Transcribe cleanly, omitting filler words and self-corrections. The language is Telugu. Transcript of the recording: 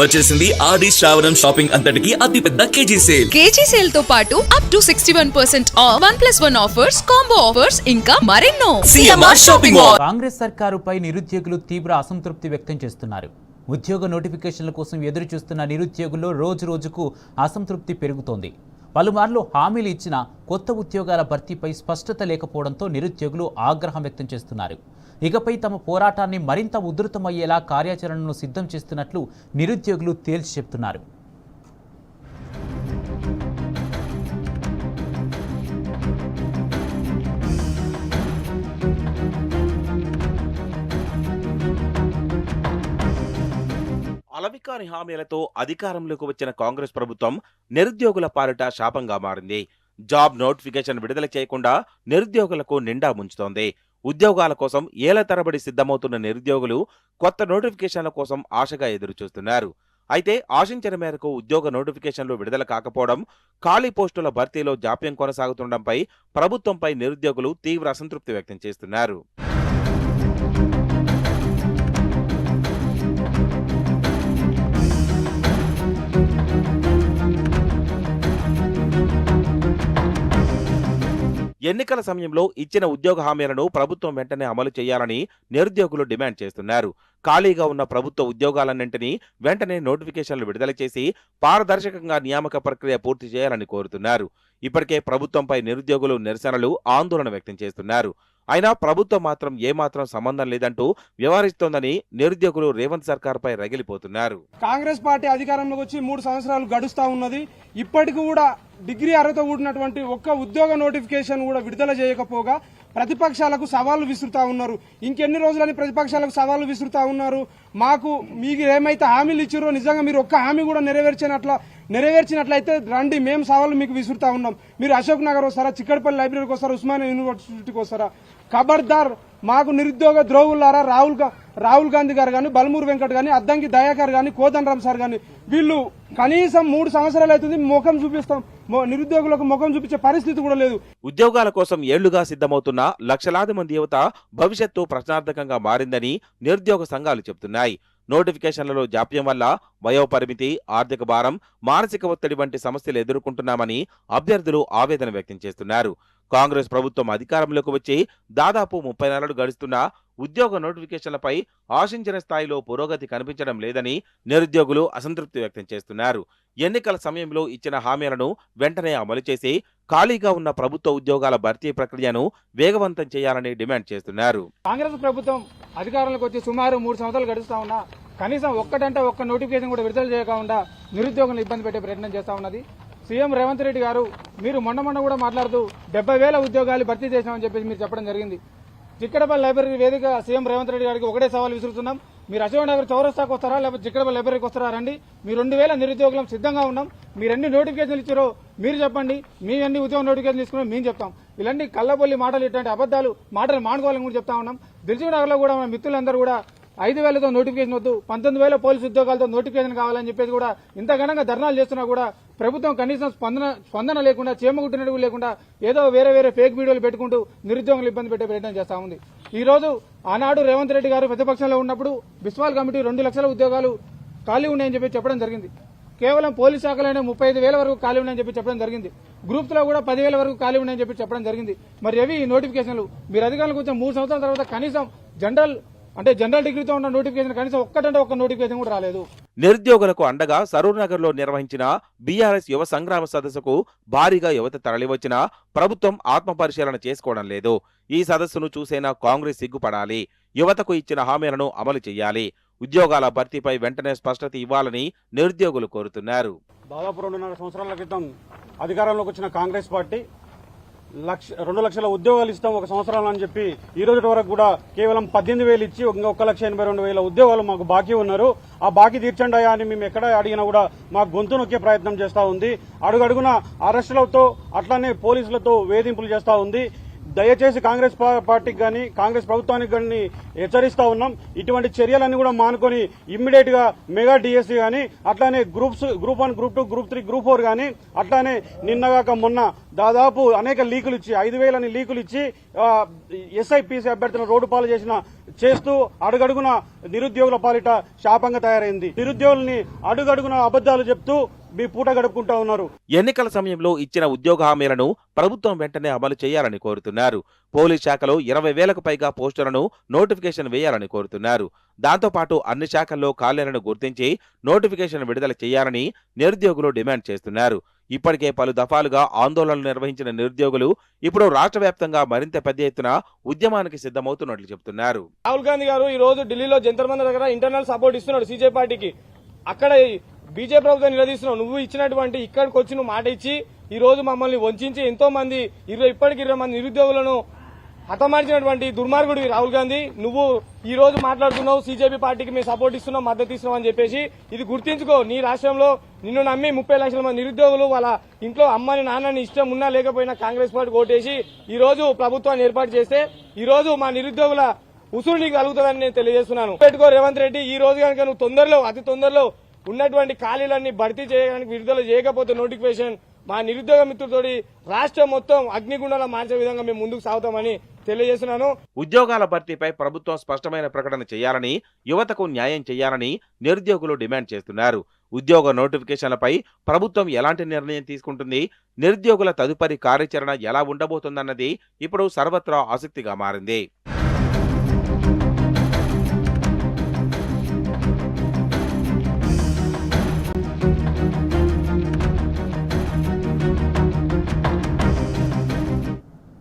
వచ్చేసింది ఆది శ్రావణం షాపింగ్ అంతటికి అతిపెద్ద కేజీ సేల్ తో పాటు up to 61% off 1+1 offers, combo offers ఇంకా మరెన్నో. CMR shopping mall. కాంగ్రెస్ సర్కారుపై నిరుద్యోగులు తీవ్ర అసంతృప్తి వ్యక్తం చేస్తున్నారు. ఉద్యోగ నోటిఫికేషన్ల కోసం ఎదురు చూస్తున్న నిరుద్యోగుల్లో రోజు రోజుకు అసంతృప్తి పెరుగుతోంది. పలుమార్లు హామీలు ఇచ్చిన కొత్త ఉద్యోగాల భర్తీపై స్పష్టత లేకపోవడంతో నిరుద్యోగులు ఆగ్రహం వ్యక్తం చేస్తున్నారు. ఇకపై తమ పోరాటాన్ని మరింత ఉధృతమయ్యేలా కార్యాచరణను సిద్ధం చేస్తున్నట్లు నిరుద్యోగులు తేల్చి చెప్తున్నారు. అలవికాని హామీలతో అధికారంలోకి వచ్చిన కాంగ్రెస్ ప్రభుత్వం నిరుద్యోగుల పాలిట శాపంగా మారింది. జాబ్ నోటిఫికేషన్ విడుదల చేయకుండా నిరుద్యోగులకు నిండా ముంచుతోంది. ఉద్యోగాల కోసం ఏళ్ల తరబడి సిద్ధమవుతున్న నిరుద్యోగులు కొత్త నోటిఫికేషన్ల కోసం ఆశగా ఎదురుచూస్తున్నారు. అయితే ఆశించిన మేరకు ఉద్యోగ నోటిఫికేషన్లు విడుదల కాకపోవడం, ఖాళీ పోస్టుల భర్తీలో జాప్యం కొనసాగుతుండటంపై ప్రభుత్వంపై నిరుద్యోగులు తీవ్ర అసంతృప్తి వ్యక్తం చేస్తున్నారు. ఎన్నికల సమయంలో ఇచ్చిన ఉద్యోగ హామీలను ప్రభుత్వం వెంటనే అమలు చేయాలని నిరుద్యోగులు డిమాండ్ చేస్తున్నారు. ఖాళీగా ఉన్న ప్రభుత్వ ఉద్యోగాలన్నింటినీ వెంటనే నోటిఫికేషన్లు విడుదల చేసి పారదర్శకంగా నియామక ప్రక్రియ పూర్తి చేయాలని కోరుతున్నారు. ఇప్పటికే ప్రభుత్వంపై నిరుద్యోగులు నిరసనలు, ఆందోళన వ్యక్తం చేస్తున్నారు. అయినా ప్రభుత్వం మాత్రం ఏమాత్రం సంబంధం లేదంటూ వ్యవహరిస్తోందని నిరుద్యోగులు రేవంత్ సర్కార్పై రగిలిపోతున్నారు. కాంగ్రెస్ పార్టీ అధికారంలోకి వచ్చి 3 సంవత్సరాలు గడుస్తా ఉన్నది. ఇప్పటికి కూడా డిగ్రీ అర్హత కూడినటువంటి ఒక్క ఉద్యోగ నోటిఫికేషన్ కూడా విడుదల చేయకపోగా ప్రతిపక్షాలకు సవాళ్లు విసురుతా ఉన్నారు. ఇంకెన్ని రోజులని ప్రతిపక్షాలకు సవాళ్లు విసురుతా ఉన్నారు? మీకు ఏమైతే హామీలు ఇచ్చారో నిజంగా మీరు ఒక్క హామీ కూడా నెరవేర్చినట్లయితే రండి, మేము సవాళ్లు మీకు విసురుతా ఉన్నాం. మీరు అశోక్ నగర్ వస్తారా, చిక్కడపల్లి లైబ్రరీకి వస్తారా, ఉస్మానియా యూనివర్సిటీకి వస్తారా? ఖబర్దార్, మాకు నిరుద్యోగ ద్రోవులారా రాహుల్ గాంధీ గారు గాని, బల్మూరు వెంకట్ గాని, అద్దంకి దయాకర్ గాని, కోదండరామ్ సార్ గాని, వీళ్ళు కనీసం 3 సంవత్సరాలు అవుతుంది ముఖం చూపిస్తాం, నిరుద్యోగులకు ముఖం చూపించే పరిస్థితి కూడా లేదు. ఉద్యోగాల కోసం ఏళ్లుగా సిద్ధమవుతున్న లక్షలాది మంది యువత భవిష్యత్తు ప్రశ్నార్థకంగా మారిందని నిరుద్యోగ సంఘాలు చెబుతున్నాయి. నోటిఫికేషన్లలో జాప్యం వల్ల వయోపరిమితి, ఆర్థిక భారం, మానసిక ఒత్తిడి వంటి సమస్యలు ఎదుర్కొంటున్నామని అభ్యర్థులు ఆవేదన వ్యక్తం చేస్తున్నారు. కాంగ్రెస్ ప్రభుత్వం అధికారంలోకి వచ్చి దాదాపు 30 నెలలు గడుస్తున్నా ఉద్యోగ నోటిఫికేషన్లపై ఆశించిన స్థాయిలో పురోగతి కనిపించడం లేదని నిరుద్యోగులు అసంతృప్తి వ్యక్తం చేస్తున్నారు. ఎన్నికల సమయంలో ఇచ్చిన హామీలను వెంటనే అమలు చేసి ఖాళీగా ఉన్న ప్రభుత్వ ఉద్యోగాల భర్తీ ప్రక్రియను వేగవంతం చేయాలని డిమాండ్ చేస్తున్నారు. కాంగ్రెస్ ప్రభుత్వం అధికారంలోకి వచ్చి సుమారు 3 సంవత్సరాలు గడుస్తా ఉన్నా కనీసం ఒక్క నోటిఫికేషన్ కూడా విడుదల చేయకుండా నిరుద్యోగులను ఇబ్బంది పెట్టే ప్రయత్నం చేస్తా ఉన్నది. సీఎం రేవంత్ రెడ్డి గారు మీరు మొన్న కూడా మాట్లాడుతూ 70,000 ఉద్యోగాలు భర్తీ చేశామని చెప్పేసి మీరు చెప్పడం జరిగింది. చిక్కడపల్లి లైబ్రరీ వేదిక సీఎం రేవంత్ రెడ్డి గారికి ఒకటే సవాల్ విసురుతున్నాం. మీరు అశోక్ నగర్ చౌరస్తాకు వస్తారా, లేకపోతే చిక్కడపల్లి లైబ్రరీకి వస్తారా? రండి, మీ 2,000 నిరుద్యోగులం సిద్ధంగా ఉన్నాం. మీరు ఎన్ని నోటిఫికేషన్లు ఇచ్చారో మీరు చెప్పండి, మీ అన్ని ఉద్యోగ నోటిఫికేషన్ తీసుకున్నాం మేము చెప్తాం. ఇలాంటి కళ్ళబొల్లి మాటలు, ఇట్లాంటి మాటలు మానుకోవాలని కూడా చెప్తా ఉన్నాం. దిల్సుఖ్ నగర్ లో కూడా మన మిత్రులందరూ కూడా 5,000తో నోటిఫికేషన్ వద్దు, 19,000 పోలీసు ఉద్యోగాలతో నోటిఫికేషన్ కావాలని చెప్పేసి కూడా ఇంత ఘనంగా ధర్నాలు చేస్తున్నా కూడా ప్రభుత్వం కనీసం స్పందన లేకుండా, చేమగుట్టినట్టు లేకుండా ఏదో వేరే ఫేక్ వీడియోలు పెట్టుకుంటూ నిరుద్యోగులు ఇబ్బంది పెట్టే ప్రయత్నం చేస్తా ఉంది. ఈ రోజు ఆనాడు రేవంత్ రెడ్డి గారు ప్రతిపక్షంలో ఉన్నప్పుడు బిస్వాల్ కమిటీ 2 లక్షల ఉద్యోగాలు ఖాళీ ఉన్నాయని చెప్పి చెప్పడం జరిగింది. కేవలం పోలీస్ శాఖలోనే 35,000 వరకు ఖాళీ ఉన్నాయని చెప్పి చెప్పడం జరిగింది. గ్రూప్స్ లో కూడా 10,000 వరకు ఖాళీ ఉన్నాయని చెప్పి చెప్పడం జరిగింది. మరి అవి నోటిఫికేషన్లు మీరు అధికారులకు వచ్చిన 3 సంవత్సరాల తర్వాత కనీసం జనరల్ డిగ్రీతో ఉన్న నోటిఫికేషన్ కనీసం ఒక్క నోటిఫికేషన్ కూడా రాలేదు. నిరుద్యోగులకు అండగా సరూర్ నగర్ లో నిర్వహించిన బీఆర్ఎస్ యువ సంగ్రామ సదస్సుకు భారీగా యువత తరలివచ్చినా ప్రభుత్వం ఆత్మపరిశీలన చేసుకోవడం లేదు. ఈ సదస్సును చూసేనా కాంగ్రెస్ సిగ్గుపడాలి. యువతకు ఇచ్చిన హామీలను అమలు చేయాలి. ఉద్యోగాల భర్తీపై వెంటనే స్పష్టత ఇవ్వాలని నిరుద్యోగులు కోరుతున్నారు. దాదాపు 2.5 సంవత్సరాల క్రితం అధికారంలోకి వచ్చిన కాంగ్రెస్ పార్టీ 2 లక్షల ఉద్యోగాలు ఇస్తాం 1 సంవత్సరం అని చెప్పి ఈ రోజు వరకు కూడా కేవలం 18,000 ఇచ్చి 1,82,000 ఉద్యోగాలు మాకు బాకీ ఉన్నారు. ఆ బాకీ తీర్చండి అయ్యా అని మేము ఎక్కడ అడిగినా కూడా మాకు గొంతు నొక్కే ప్రయత్నం చేస్తా ఉంది. అడుగడుగున అరెస్టులతో అట్లానే పోలీసులతో వేధింపులు చేస్తా ఉంది. దయచేసి కాంగ్రెస్ పార్టీకి గాని, కాంగ్రెస్ ప్రభుత్వానికి గాని హెచ్చరిస్తా ఉన్నాం. ఇటువంటి చర్యలన్నీ కూడా మానుకొని ఇమ్మీడియట్ గా మెగా డిఎస్సీ గాని, అట్లానే గ్రూప్ 1, గ్రూప్ 2, గ్రూప్ 3, గ్రూప్ 4 గాని, అట్లానే నిన్నగాక మొన్న దాదాపు అనేక లీకులు ఇచ్చి 5,000 లీకులు ఇచ్చి ఎస్ఐపిసి అభ్యర్థులను రోడ్డు పాలు చేసిన చేస్తూ అడుగడుగున నిరుద్యోగుల పాలిట శాపంగా తయారైంది. నిరుద్యోగుల్ని అడుగడుగున అబద్ధాలు చెప్తూ మీ పూట గడుపుకుంటా ఉన్నారు. ఎన్నికల సమయంలో ఇచ్చిన ఉద్యోగ హామీలను ప్రభుత్వం వెంటనే అమలు చేయాలని కోరుతున్నారు. పోలీస్ శాఖలో 20,000కు పైగా పోస్టులను నోటిఫికేషన్ వేయాలని కోరుతున్నారు. దాంతోపాటు అన్ని శాఖల్లో ఖాళీలను గుర్తించి నోటిఫికేషన్ విడుదల చేయాలని నిరుద్యోగులు డిమాండ్ చేస్తున్నారు. ఇప్పటికే పలు దఫాలుగా ఆందోళనలు నిర్వహించిన నిరుద్యోగులు ఇప్పుడు రాష్ట్ర వ్యాప్తంగా మరింత పెద్ద ఎత్తున ఉద్యమానికి సిద్ధమవుతున్నట్లు చెబుతున్నారు. రాహుల్ గాంధీ గారు ఈ రోజు ఢిల్లీలో జంతర్ మంతర్ దగ్గర ఇంటర్నల్ సపోర్ట్ ఇస్తున్నాడు సీజేపీ పార్టీకి. అక్కడ బీజేపీ ప్రభుత్వం నిలదీస్తున్నావు. నువ్వు ఇచ్చినటువంటి ఇక్కడికి వచ్చి నువ్వు మాట ఇచ్చి ఈ రోజు మమ్మల్ని వంచి ఎంతో మంది ఇప్పటికి 20 మంది నిరుద్యోగులను హతమార్చినటువంటి దుర్మార్గుడివి రాహుల్ గాంధీ. నువ్వు ఈ రోజు మాట్లాడుతున్నావు సీజేపీ పార్టీకి మేము సపోర్ట్ ఇస్తున్నాం, మద్దతు ఇస్తున్నాం అని చెప్పేసి. ఇది గుర్తించుకో. నీ రాష్ట్రంలో నిన్ను నమ్మి 30 లక్షల మంది నిరుద్యోగులు వాళ్ళ ఇంట్లో అమ్మని నాన్నని ఇష్టం ఉన్నా లేకపోయినా కాంగ్రెస్ పార్టీ ఓటేసి ఈ రోజు ప్రభుత్వాన్ని ఏర్పాటు చేస్తే ఈ రోజు మా నిరుద్యోగుల ఉసురు నీకు కలుగుతుందని నేను తెలియజేస్తున్నాను. పెట్టుకో రేవంత్ రెడ్డి. ఈ రోజు కనుక నువ్వు అతి తొందరలో ఉన్నటువంటి ఖాళీలన్నీ భర్తీ చేయడానికి విడుదల చేయకపోతే నోటిఫికేషన్ మా నిరుద్యోగ మిత్రులతోటి రాష్ట్రం మొత్తం అగ్నిగుండాల మార్చే విధంగా మేము ముందుకు సాగుతామని తెలియజేస్తున్నాను. ఉద్యోగాల భర్తీపై ప్రభుత్వం స్పష్టమైన ప్రకటన చేయాలని, యువతకు న్యాయం చేయాలని నిరుద్యోగులు డిమాండ్ చేస్తున్నారు. ఉద్యోగ నోటిఫికేషన్లపై ప్రభుత్వం ఎలాంటి నిర్ణయం తీసుకుంటుంది, నిరుద్యోగుల తదుపరి కార్యాచరణ ఎలా ఉండబోతుందన్నది ఇప్పుడు సర్వత్రా ఆసక్తిగా మారింది.